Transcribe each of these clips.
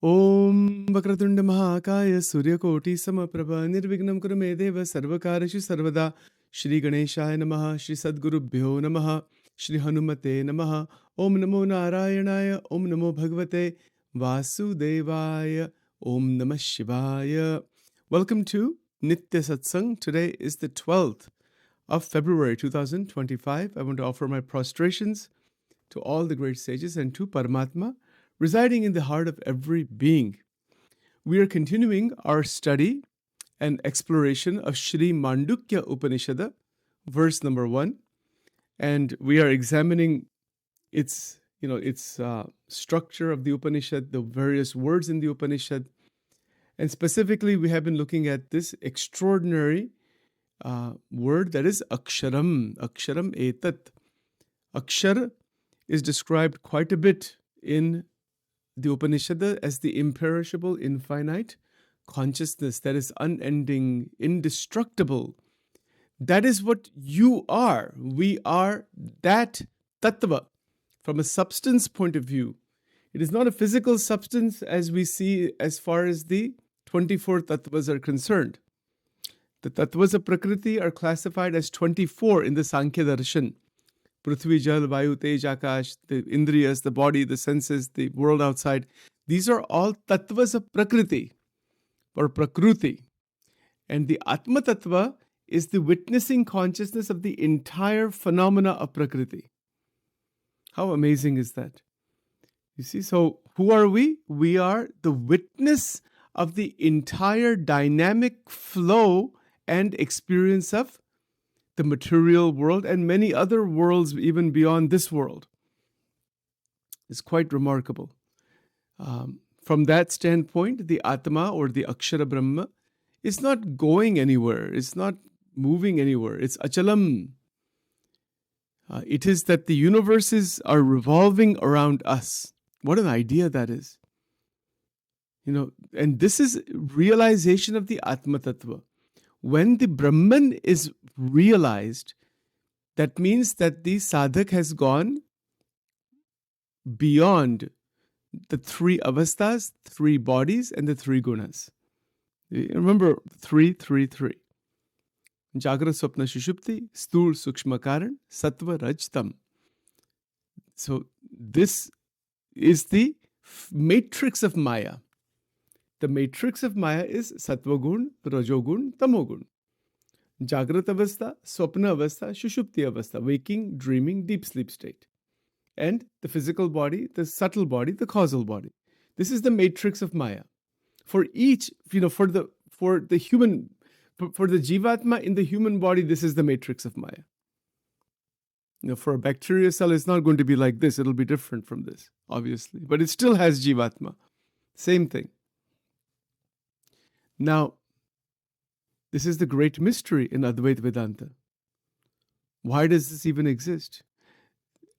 Om Vakratunda Mahakaya Suryakoti Samaprabha Nirvignam Kurumedeva Sarvakarishu Sarvada Shri Ganeshaya Namaha Shri Sadgurubhyo Namaha Shri Hanumate Namaha Om Namo Narayanaya Om Namo Bhagavate Vasudevaya Om Namah Shivaya. Welcome to Nitya Satsang. Today is the 12th of February 2025. I want to offer my prostrations to all the great sages and to Paramatma residing in the heart of every being. We are continuing our study and exploration of Shri Mandukya Upanishad, verse number 1, and we are examining its structure of the Upanishad, the various words in the Upanishad, and specifically we have been looking at this extraordinary word that is Aksharam, Aksharam Etat. Akshara is described quite a bit in the Upanishad as the imperishable, infinite consciousness that is unending, indestructible. That is what you are. We are that tattva from a substance point of view. It is not a physical substance as we see as far as the 24 tattvas are concerned. The tattvas of Prakriti are classified as 24 in the Sankhya Darshan. Prithvi, Jal, Vayu, Tej, Akash, the Indriyas, the body, the senses, the world outside. These are all tattvas of Prakriti or Prakruti. And the Atma Tattva is the witnessing consciousness of the entire phenomena of Prakriti. How amazing is that? You see, so who are we? We are the witness of the entire dynamic flow and experience of the material world and many other worlds even beyond this world. It's quite remarkable. From that standpoint, the Atma or the Akshara Brahma is not going anywhere. It's not moving anywhere. It's Achalam. It is that the universes are revolving around us. What an idea that is. And this is realization of the Atma Tattva. When the Brahman is realized, that means that the sadhak has gone beyond the three avasthas, three bodies, and the three gunas. Remember, 3, 3, 3. Jagra, Swapna, Shushupti, Sthul, Sukshma, Karan, Sattva, Rajtam. So this is the matrix of Maya. The matrix of Maya is Sattva Gun, Rajogun, Tamogun. Jagrat Avastha, Swapna Avastha, Shushupti Avastha, waking, dreaming, deep sleep state. And the physical body, the subtle body, the causal body. This is the matrix of Maya. For each, for the human, for the Jivatma in the human body, this is the matrix of Maya. For a bacteria cell, it's not going to be like this. It'll be different from this, obviously. But it still has Jivatma. Same thing. Now, this is the great mystery in Advaita Vedanta. Why does this even exist?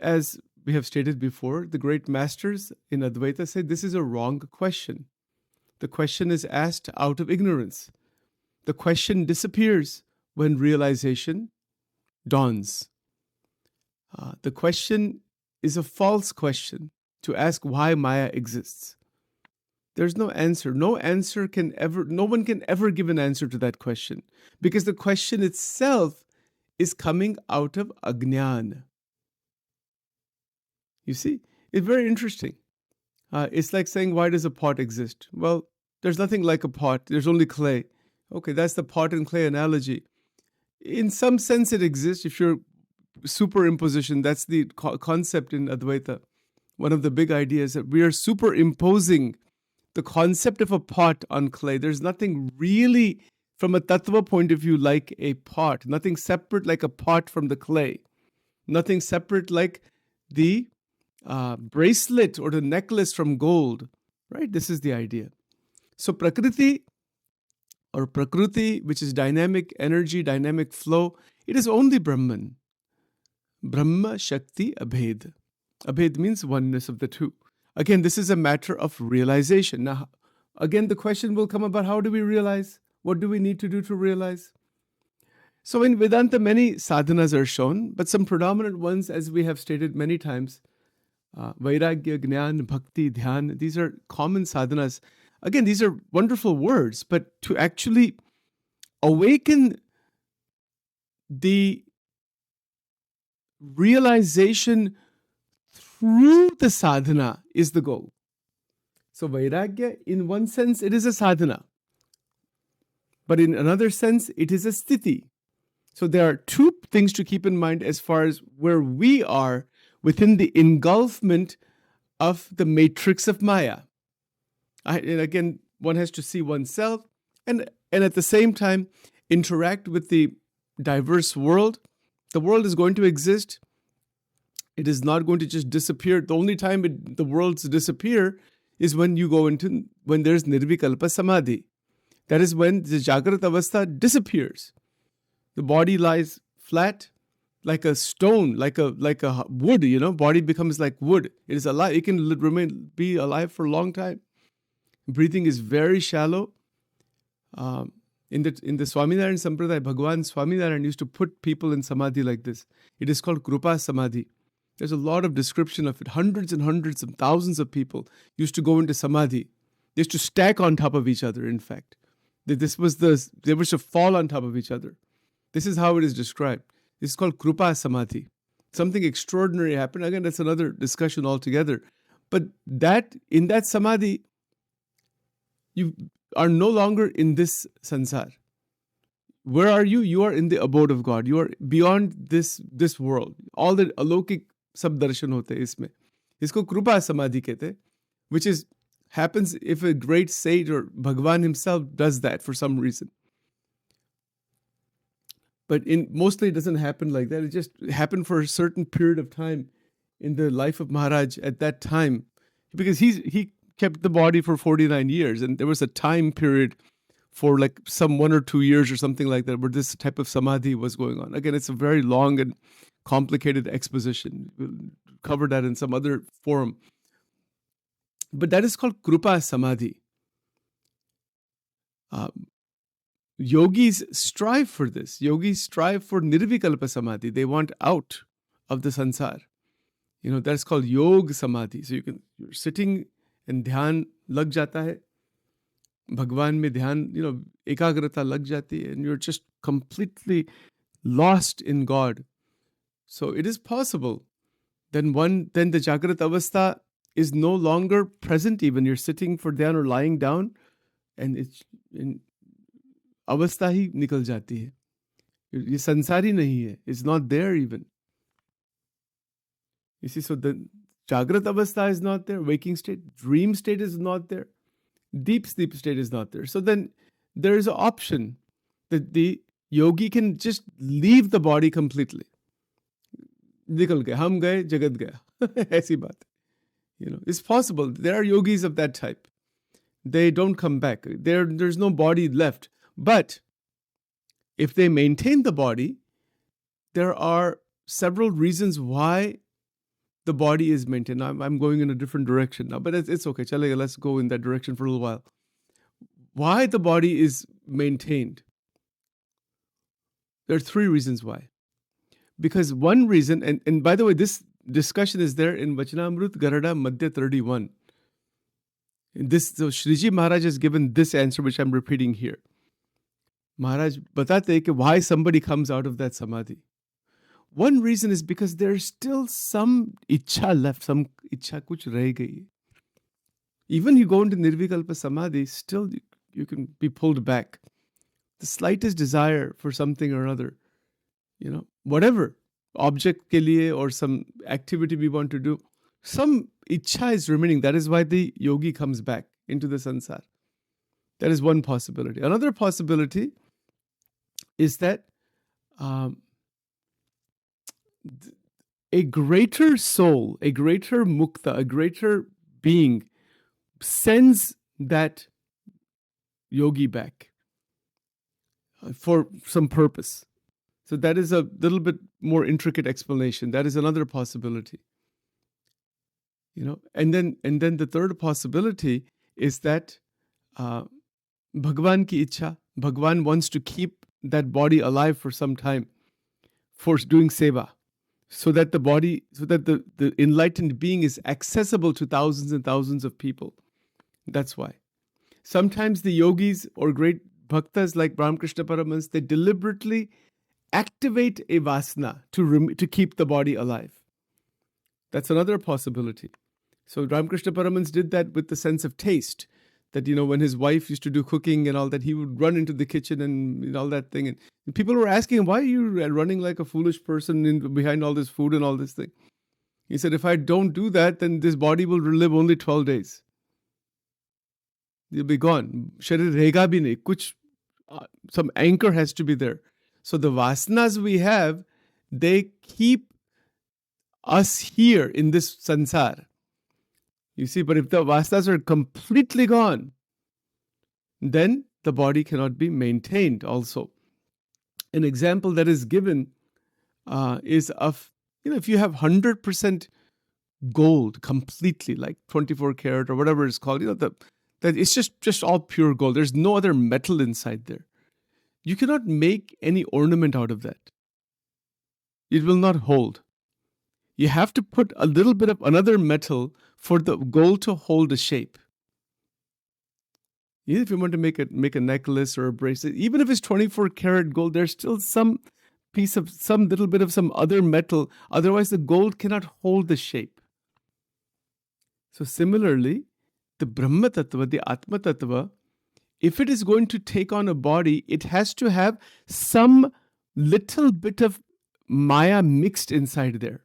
As we have stated before, the great masters in Advaita say this is a wrong question. The question is asked out of ignorance. The question disappears when realization dawns. The question is a false question to ask why Maya exists. There's no answer. No one can ever give an answer to that question because the question itself is coming out of ajnana. You see, it's very interesting. It's like saying, why does a pot exist? Well, there's nothing like a pot. There's only clay. Okay, that's the pot and clay analogy. In some sense, it exists. If you're superimposition, that's the concept in Advaita. One of the big ideas that we are superimposing the concept of a pot on clay. There's nothing really, from a tattva point of view, like a pot. Nothing separate like a pot from the clay. Nothing separate like the bracelet or the necklace from gold. Right? This is the idea. So Prakriti or Prakruti, which is dynamic energy, dynamic flow, it is only Brahman. Brahma, Shakti, Abhed. Abhed means oneness of the two. Again, this is a matter of realization. Now, again, the question will come about how do we realize? What do we need to do to realize? So in Vedanta, many sadhanas are shown, but some predominant ones, as we have stated many times, Vairagya, Gnan, Bhakti, Dhyan. These are common sadhanas. Again, these are wonderful words, but to actually awaken the realization through the sadhana is the goal. So Vairagya, in one sense, it is a sadhana. But in another sense, it is a sthiti. So there are two things to keep in mind as far as where we are within the engulfment of the matrix of Maya. And again, one has to see oneself and at the same time interact with the diverse world. The world is going to exist. It is not going to just disappear. The only time the worlds disappear is when there's nirvikalpa samadhi. That is when the Jagrat Avastha disappears. The body lies flat like a stone, like a wood, body becomes like wood. It is alive. It can be alive for a long time. Breathing is very shallow. In the Swaminarayan Sampradaya, Bhagavan Swaminarayan used to put people in samadhi like this. It is called Krupa Samadhi. There's a lot of description of it. Hundreds and hundreds of thousands of people used to go into samadhi. They used to stack on top of each other, in fact. They were to fall on top of each other. This is how it is described. This is called Krupa Samadhi. Something extraordinary happened. Again, that's another discussion altogether. But in that samadhi, you are no longer in this sansar. Where are you? You are in the abode of God. You are beyond this world. All the alokik sab darshan hote isme. Isko Krupa Samadhi kehte, which happens if a great sage or Bhagavan himself does that for some reason. But mostly it doesn't happen like that. It just happened for a certain period of time in the life of Maharaj at that time. Because he kept the body for 49 years. And there was a time period for like some 1 or 2 years or something like that where this type of samadhi was going on. Again, it's a very long and complicated exposition. We'll cover that in some other forum. But that is called Krupa Samadhi. Yogis strive for this. Yogis strive for Nirvikalpa Samadhi. They want out of the sansar. That's called Yog Samadhi. So you're sitting and dhyan lag jata hai. Bhagwan mein dhyan, ekagrata lag jati hai, and you're just completely lost in God. So it is possible. Then the Jagrat Avastha is no longer present even. You're sitting for dhyan or lying down and it's in Avastha hi nikal jati hai. Ye sansari nahi hai. It's not there even. You see, so the Jagrat Avastha is not there. Waking state, dream state is not there. Deep sleep state is not there. So then there is an option that the yogi can just leave the body completely. Nikal gaya, hum gaye, jagat gaya. Aisi baat. It's possible. There are yogis of that type. They don't come back. There's no body left. But if they maintain the body, there are several reasons why the body is maintained. I'm going in a different direction now, but it's okay. Chalega, let's go in that direction for a little while. Why the body is maintained? There are 3 reasons why. Because one reason, and by the way, this discussion is there in Vachanamrut Garada Madhya 31. So Shriji Maharaj has given this answer, which I'm repeating here. Maharaj batate ke why somebody comes out of that samadhi. One reason is because there's still some ichha left, some ichha kuch reh gayi. Even you go into Nirvikalpa Samadhi, still you can be pulled back. The slightest desire for something or other, whatever, object ke liye or some activity we want to do, some ichha is remaining. That is why the yogi comes back into the sansar. That is one possibility. Another possibility is that a greater soul, a greater mukta, a greater being sends that yogi back for some purpose. So that is a little bit more intricate explanation. That is another possibility. And then the third possibility is that Bhagwan ki ichha, Bhagwan wants to keep that body alive for some time for doing seva. so that the enlightened being is accessible to thousands and thousands of people. That's why. Sometimes the yogis or great bhaktas like Ramakrishna Paramahans, they deliberately activate a vasana to keep the body alive. That's another possibility. So Ramakrishna Paramahans did that with the sense of taste. That, when his wife used to do cooking and all that, he would run into the kitchen and all that thing. And people were asking him, why are you running like a foolish person behind all this food and all this thing? He said, if I don't do that, then this body will live only 12 days. You'll be gone. Sharir rehega bhi nahi. Kuch, some anchor has to be there. So the vasanas we have, they keep us here in this sansar. You see, but if the vasanas are completely gone, then the body cannot be maintained also. An example that is given is of, if you have 100% gold completely, like 24 karat or whatever it's called, that it's just all pure gold. There's no other metal inside there. You cannot make any ornament out of that. It will not hold. You have to put a little bit of another metal for the gold to hold a shape. Even if you want to make a necklace or a bracelet, even if it's 24 karat gold, there's still some little bit of some other metal. Otherwise, the gold cannot hold the shape. So similarly, the Brahma Tattva, the Atma Tattva, if it is going to take on a body, it has to have some little bit of Maya mixed inside there.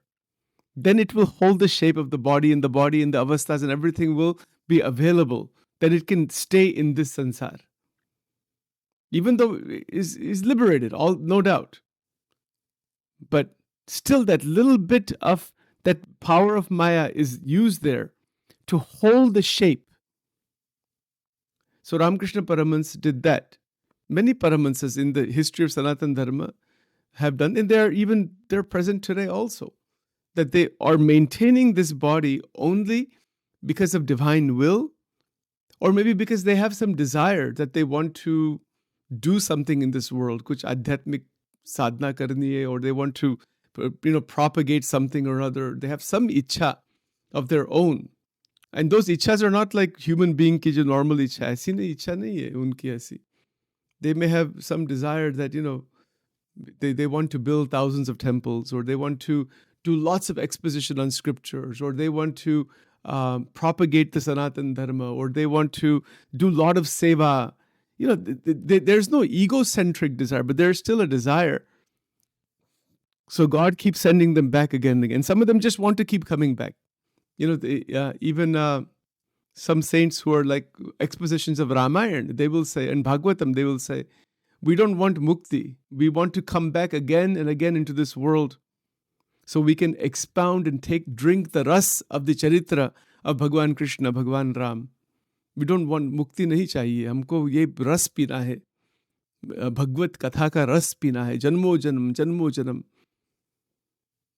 Then it will hold the shape of the body and the avasthas and everything will be available. That it can stay in this sansar. Even though it is liberated, no doubt. But still that little bit of that power of Maya is used there to hold the shape. So Ramakrishna Paramahansa did that. Many Paramahansas in the history of Sanatana Dharma have done, and they're present today also. That they are maintaining this body only because of divine will, or maybe because they have some desire that they want to do something in this world, kuch adhyatmik sadhana karni hai, or they want to propagate something or other. They have some ichha of their own. And those ichhas are not like human being ki jo normal ichha. Aisi nahi ichha nahi hai unki aisi. They may have some desire that, they want to build thousands of temples, or they want to do lots of exposition on scriptures, or they want to propagate the Sanatana Dharma, or they want to do a lot of seva. There's no egocentric desire, but there's still a desire. So God keeps sending them back again and again. Some of them just want to keep coming back. Even some saints who are like expositions of Ramayana, they will say, and Bhagavatam, they will say, we don't want mukti. We want to come back again and again into this world so we can expound and drink the ras of the charitra of Bhagwan Krishna, Bhagwan Ram. We don't want mukti nahi chahiye. Humko ye ras pina hai. Bhagavad Katha ka ras pina hai. Janmo janam.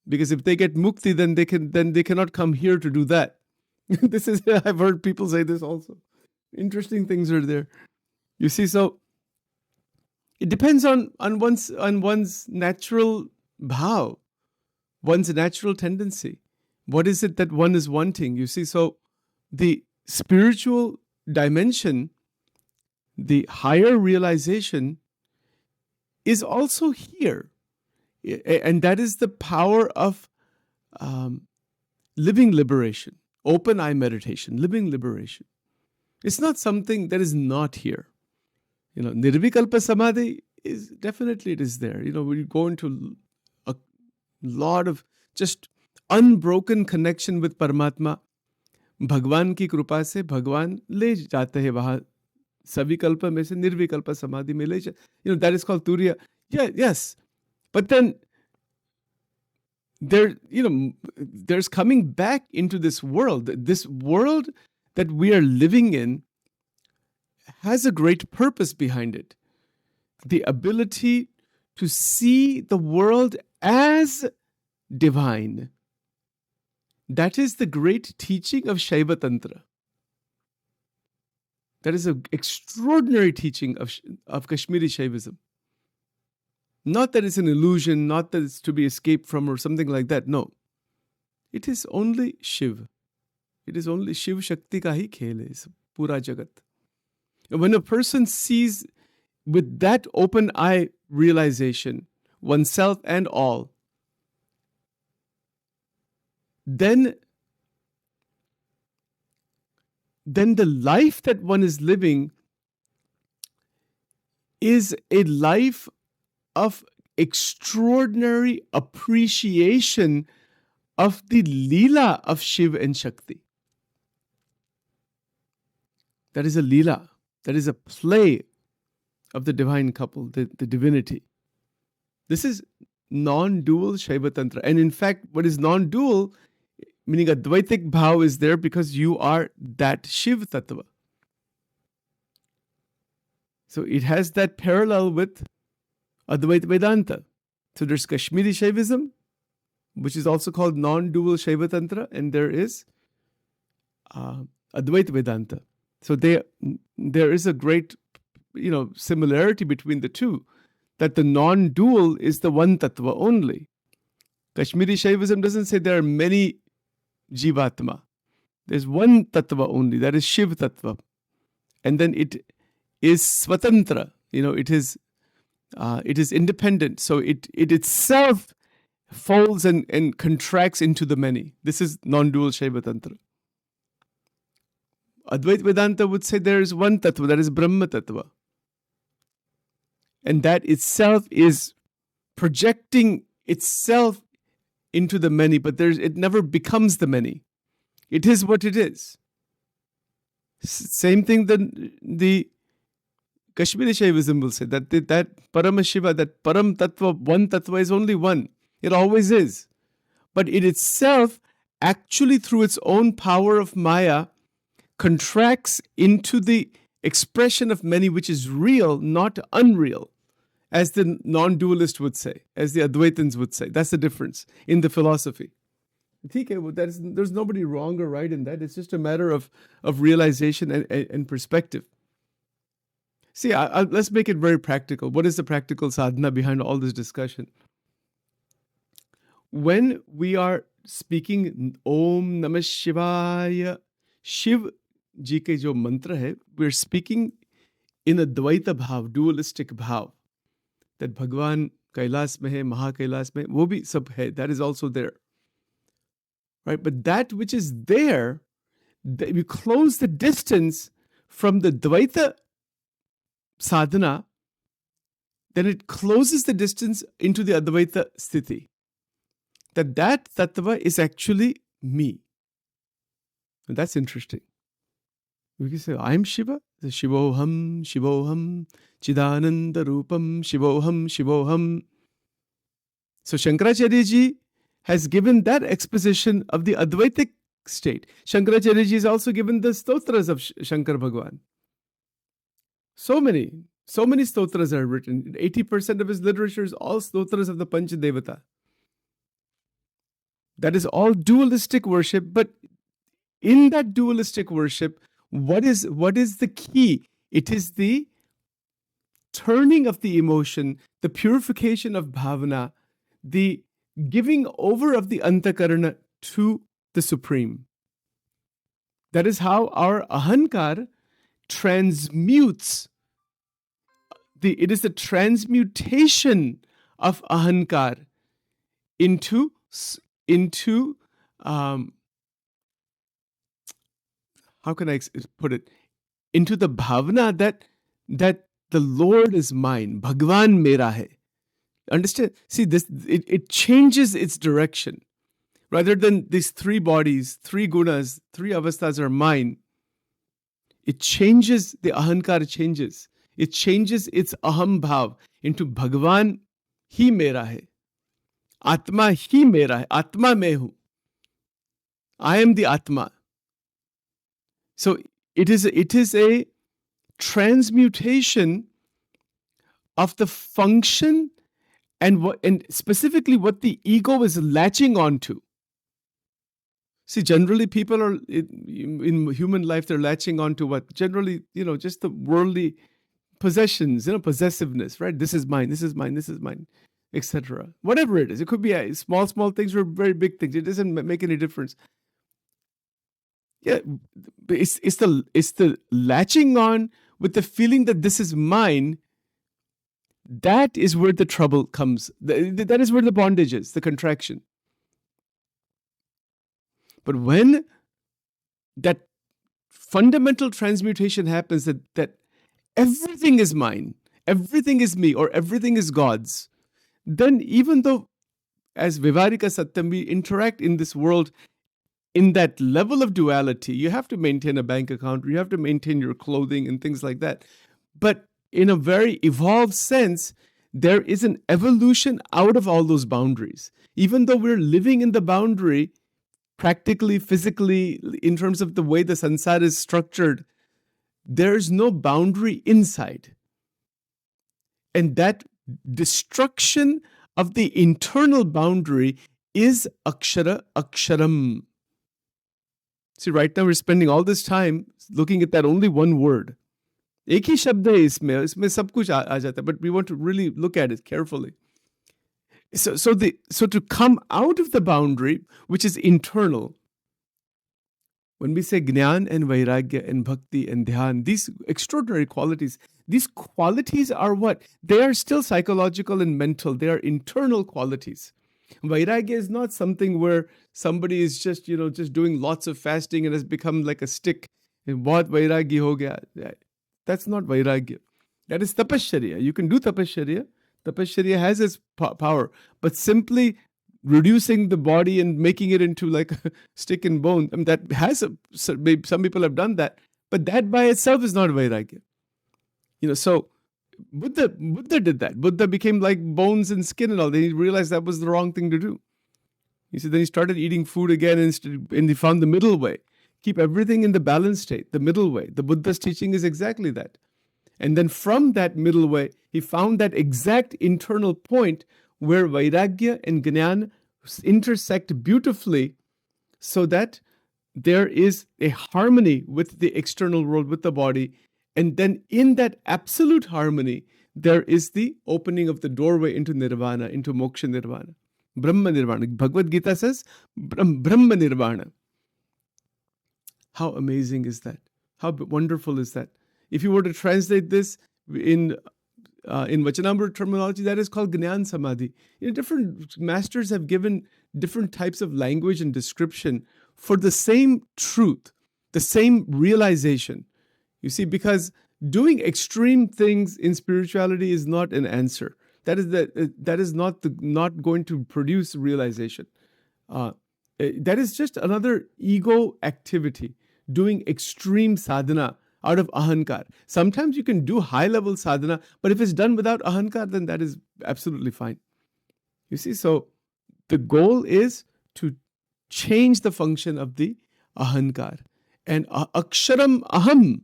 Because if they get mukti, then they cannot come here to do that. I've heard people say this also. Interesting things are there. You see, so it depends on one's natural bhav, one's natural tendency. What is it that one is wanting? You see, so the spiritual dimension, the higher realization is also here. And that is the power of living liberation, open eye meditation, living liberation. It's not something that is not here. Nirvikalpa Samadhi is definitely, it is there. We go into a lot of just unbroken connection with Paramatma. भगवान की कृपा से भगवान ले जाते हैं वहाँ सविकल्प में से निर्विकल्प समाधि में ले that is called Turiya. Yes. But then there's coming back into this world. This world that we are living in has a great purpose behind it. The ability to see the world as divine. That is the great teaching of Shaiva Tantra. That is an extraordinary teaching of Kashmiri Shaivism. Not that it's an illusion, not that it's to be escaped from or something like that. No. It is only Shiv. It is only Shiv Shakti ka hi khel hai, is pura jagat. And when a person sees with that open eye realization, oneself and all, then the life that one is living is a life of extraordinary appreciation of the Leela of Shiv and Shakti. That is a Leela. That is a play of the divine couple, the divinity. This is non-dual Shaiva Tantra. And in fact, what is non-dual, meaning Advaitik Bhav, is there because you are that Shiv Tattva. So it has that parallel with Advaita Vedanta. So there's Kashmiri Shaivism, which is also called non-dual Shaiva Tantra, and there is Advaita Vedanta. So there is a great, similarity between the two, that the non-dual is the one tattva only. Kashmiri Shaivism doesn't say there are many Jivatma. There's one tattva only, that is Shiv tattva. And then it is Swatantra, it is independent. So it itself folds and contracts into the many. This is non-dual Shaiva Tantra. Advaita Vedanta would say there is one tattva, that is Brahma tattva. And that itself is projecting itself into the many, but it never becomes the many. It is what it is. Same thing the Kashmiri Shaivism will say, that Parama Shiva, that Param Tattva, one Tattva is only one. It always is. But it itself, actually through its own power of Maya, contracts into the expression of many, which is real, not unreal, as the non-dualist would say, as the Advaitins would say. That's the difference in the philosophy. There's nobody wrong or right in that. It's just a matter of realization and perspective. See, let's make it very practical. What is the practical sadhana behind all this discussion? When we are speaking Om Namah Shivaya, Shiv ji ke jo mantra hai, we're speaking in a Dvaita bhav, dualistic bhav. That Bhagwan Kailas mein hai, Maha Kailas mein, wo bhi sab hai, that is also there. Right? But that which is there, we close the distance from the Dvaita sadhana, then it closes the distance into the Advaita sthiti. That tattva is actually me. And that's interesting. We can say, I'm Shiva. Shivoham, Shivoham, Chidananda Rupam, Shivoham, Shivoham. So Shankaracharya ji has given that exposition of the Advaitic state. Shankaracharya ji has also given the stotras of Shankar Bhagwan. So many stotras are written. 80% of his literature is all stotras of the Panch Devata. That is all dualistic worship, but in that dualistic worship, what is the key? It is the turning of the emotion, the purification of bhavana, the giving over of the antakarana to the Supreme. That is how our ahankar transmutes. It is the transmutation of ahankar into how can I put it? Into the bhavana that the Lord is mine, Bhagwan mera hai. Understand? See, it changes its direction. Rather than these three bodies, three gunas, three avasthas are mine, it changes, the ahankar changes. It changes its aham bhav into Bhagwan hi mera hai. Atma hi mera hai. Atma mein hu. I am the Atma. So it is a transmutation of the function and specifically what the ego is latching onto. See, generally people are in human life, they're latching onto what? Generally, just the worldly possessions, possessiveness, right? This is mine, this is mine, this is mine, etc. Whatever it is. It could be small things or very big things. It doesn't make any difference. Yeah, it's the latching on with the feeling that this is mine. That is where the trouble comes. That is where the bondage is, the contraction. But when that fundamental transmutation happens, that everything is mine, everything is me, or everything is God's, then even though as Vivarika Satyam we interact in this world in that level of duality, you have to maintain a bank account, you have to maintain your clothing and things like that. But in a very evolved sense, there is an evolution out of all those boundaries. Even though we're living in the boundary, practically, physically, in terms of the way the sansar is structured, there's no boundary inside. And that destruction of the internal boundary is akshara aksharam. See, right now we're spending all this time looking at that only one word. एक ही शब्द है इसमें सब कुछ आ जाता है, but we want to really look at it carefully. So to come out of the boundary, which is internal, when we say Gnan and Vairagya and Bhakti and Dhyan, these extraordinary qualities, these qualities are what? They are still psychological and mental. They are internal qualities. Vairagya is not something where somebody is just doing lots of fasting and has become like a stick. Bahut Vairagya ho gaya. That's not Vairagya. That is Tapasharya. You can do Tapasharya. Tapasharya has its power. But simply reducing the body and making it into like a stick and bone, that has some people have done that. But that by itself is not Vairagya. So Buddha did that. Buddha became like bones and skin and all. Then he realized that was the wrong thing to do. He said, then he started eating food again and he found the middle way. Keep everything in the balanced state, the middle way. The Buddha's teaching is exactly that. And then from that middle way, he found that exact internal point where Vairagya and Gnan intersect beautifully so that there is a harmony with the external world, with the body. And then in that absolute harmony, there is the opening of the doorway into Nirvana, into Moksha Nirvana. Brahma Nirvana. Bhagavad Gita says, Brahma Nirvana. How amazing is that? How wonderful is that? If you were to translate this in Vachanamrita terminology, that is called Gnan Samadhi. Different masters have given different types of language and description for the same truth, the same realization. You see, because doing extreme things in spirituality is not an answer. That is not going to produce realization. That is just another ego activity, doing extreme sadhana out of ahankar. Sometimes you can do high-level sadhana, but if it's done without ahankar, then that is absolutely fine. You see, so the goal is to change the function of the ahankar. And aksharam aham.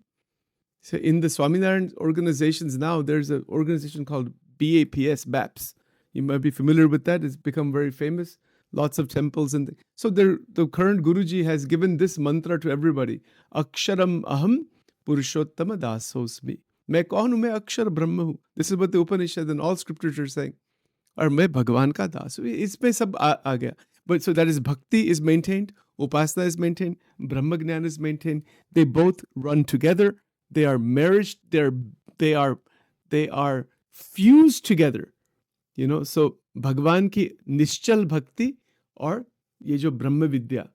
So in the Swaminarayan organizations now, there's an organization called BAPS. You might be familiar with that. It's become very famous. Lots of temples. So the current Guruji has given this mantra to everybody. Aksharam aham Purushottama dasosmi. मैं कौन हूँ? मैं अक्षर ब्रह्म हूँ. This is what the Upanishad and all scriptures are saying. और मैं भगवान का दास हूँ. इसमें सब आ गया. But so that is bhakti is maintained, upasana is maintained, Brahma Gnan is maintained. They both run together. They are married. They are fused together. So Bhagwan ki nischal bhakti or ye jo Brahma Vidya,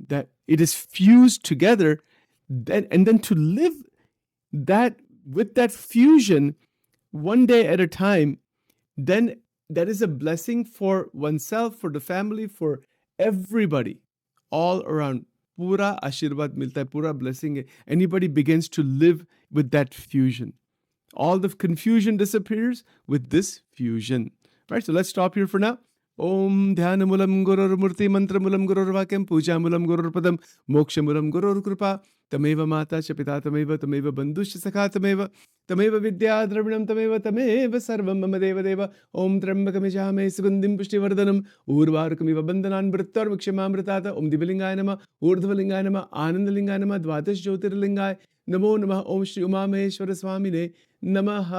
that it is fused together. Then to live that with that fusion one day at a time, then that is a blessing for oneself, for the family, for everybody, all around. Pura ashirvad milta hai, pura blessing. Anybody begins to live with that fusion. All the confusion disappears with this fusion. Right, so let's stop here for now. Om Dhyanamulam Gurur Murti Mantramulam Gurur Vakyam Pujamulam Gurur Padam Mokshamulam Gurur Kripa Tameva Mata Chapita Tameva Bandhush Sakha Tameva Vidya Dravinam Tameva Sarvam Mama Deva Deva Om Trambakamishamay Sugundim Pushti Vardhanam Urvarkamiva Bandhanan Brittar Vikshimamritata Om Divilingayanama Urdhvalingayanama Anandalingayanama Dvadash Jyotirlingai नमो नमः। ओम श्री उमामहेश्वर स्वामिने नमः।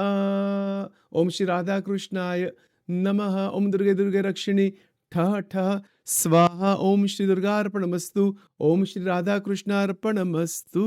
ओम श्री राधा कृष्णाय नमः। ओम दुर्गे दुर्गे रक्षिणी ठः ठः स्वाहा। ओम श्री दुर्गार्पणमस्तु। ओम श्री राधा कृष्णार्पणमस्तु।